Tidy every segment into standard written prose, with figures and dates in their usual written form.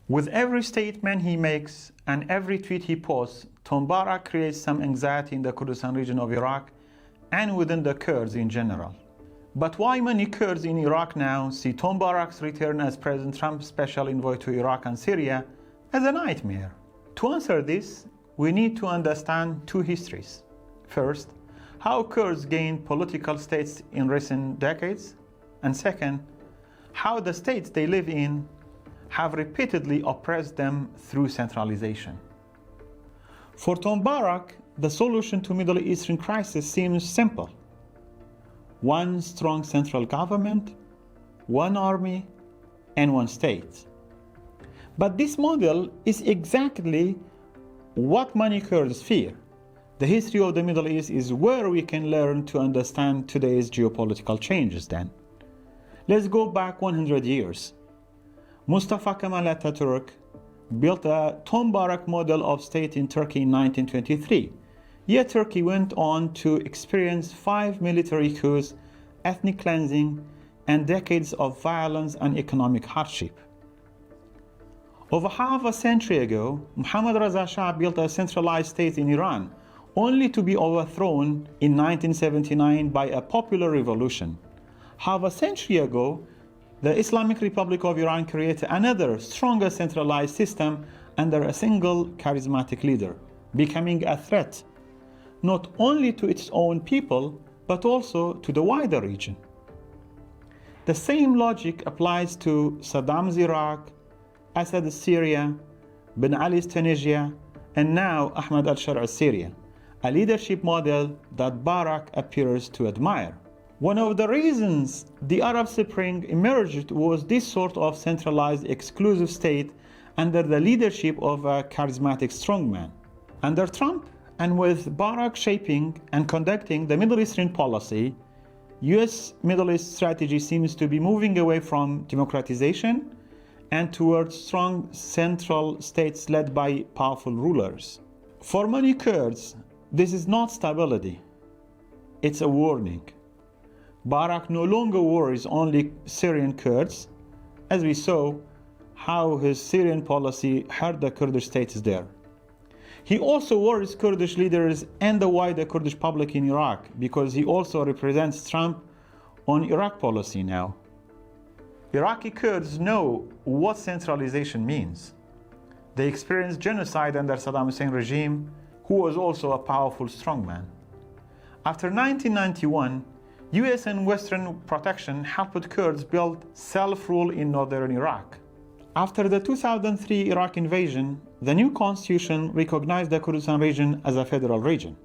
With every statement he makes and every tweet he posts, Tom Barrack creates some anxiety in the Kurdistan region of Iraq and within the Kurds in general. But why many Kurds in Iraq now see Tom Barrack's return as President Trump's special envoy to Iraq and Syria as a nightmare? To answer this, we need to understand two histories. First, how Kurds gained political states in recent decades, and second, how the states they live in have repeatedly oppressed them through centralization. For Tom Barrack, the solution to Middle Eastern crisis seems simple. One strong central government, one army, and one state. But this model is exactly what many Kurds fear. The history of the Middle East is where we can learn to understand today's geopolitical changes then. Let's go back 100 years. Mustafa Kemal Atatürk built a Tom Barrack model of state in Turkey in 1923. Yet Turkey went on to experience 5 military coups, ethnic cleansing, and decades of violence and economic hardship. Over half a century ago, Mohammad Reza Shah built a centralized state in Iran, only to be overthrown in 1979 by a popular revolution. Half a century ago, the Islamic Republic of Iran created another, stronger centralized system under a single charismatic leader, becoming a threat not only to its own people, but also to the wider region. The same logic applies to Saddam's Iraq, Assad's Syria, Ben Ali's Tunisia, and now Ahmad al-Shar''s Syria, a leadership model that Barrack appears to admire. One of the reasons the Arab Spring emerged was this sort of centralized exclusive state under the leadership of a charismatic strongman. Under Trump, and with Barrack shaping and conducting the Middle Eastern policy, US Middle East strategy seems to be moving away from democratization and towards strong central states led by powerful rulers. For many Kurds, this is not stability, it's a warning. Barrack no longer worries only Syrian Kurds, as we saw how his Syrian policy hurt the Kurdish states there. He also worries Kurdish leaders and the wider Kurdish public in Iraq, because he also represents Trump on Iraq policy now. Iraqi Kurds know what centralization means. They experienced genocide under Saddam Hussein regime, who was also a powerful strongman. After 1991, US and Western protection helped Kurds build self-rule in northern Iraq. After the 2003 Iraq invasion, the new constitution recognized the Kurdistan region as a federal region.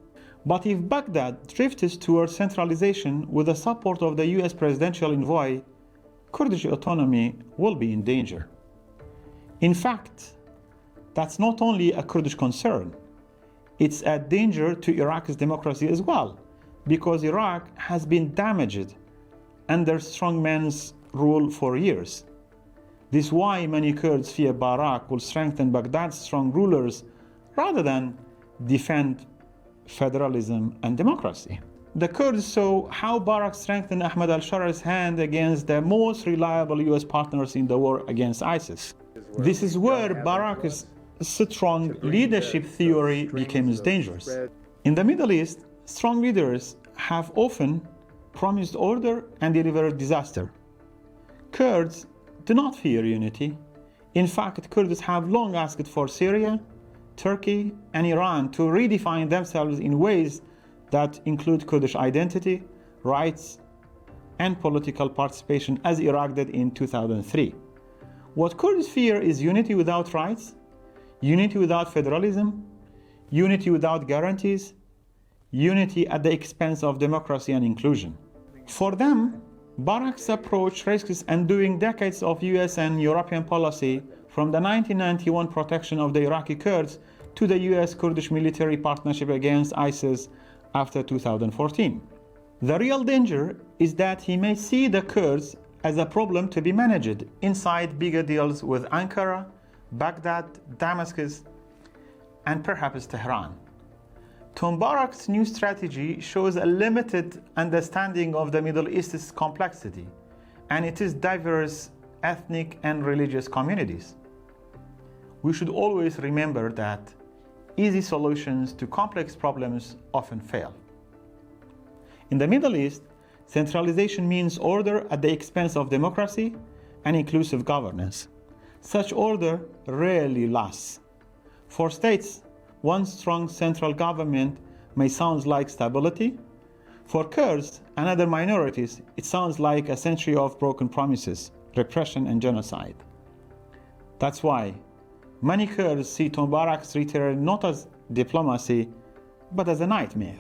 But if Baghdad drifts towards centralization with the support of the US presidential envoy, Kurdish autonomy will be in danger. In fact, that's not only a Kurdish concern, it's a danger to Iraq's democracy as well, because Iraq has been damaged under strongmen's rule for years. This is why many Kurds fear Barrack will strengthen Baghdad's strong rulers rather than defend federalism and democracy. The Kurds saw how Barrack strengthened Ahmad al-Shar''s hand against the most reliable US partners in the war against ISIS. This is where Barrack's strong leadership theory becomes dangerous. In the Middle East, strong leaders have often promised order and delivered disaster. Kurds do not fear unity. In fact, Kurds have long asked for Syria, Turkey, and Iran to redefine themselves in ways that include Kurdish identity, rights, and political participation, as Iraq did in 2003. What Kurds fear is unity without rights, unity without federalism, unity without guarantees, unity at the expense of democracy and inclusion. For them, Barrack's approach risks undoing decades of US and European policy, from the 1991 protection of the Iraqi Kurds to the US-Kurdish military partnership against ISIS after 2014. The real danger is that he may see the Kurds as a problem to be managed inside bigger deals with Ankara, Baghdad, Damascus, and perhaps Tehran. Tom Barrack's new strategy shows a limited understanding of the Middle East's complexity and its diverse ethnic and religious communities. we should always remember that easy solutions to complex problems often fail. In the Middle East, centralization means order at the expense of democracy and inclusive governance. Such order rarely lasts. For states, one strong central government may sound like stability. For Kurds and other minorities, it sounds like a century of broken promises, repression, and genocide. That's why many Kurds see Tom Barrack's return not as diplomacy, but as a nightmare.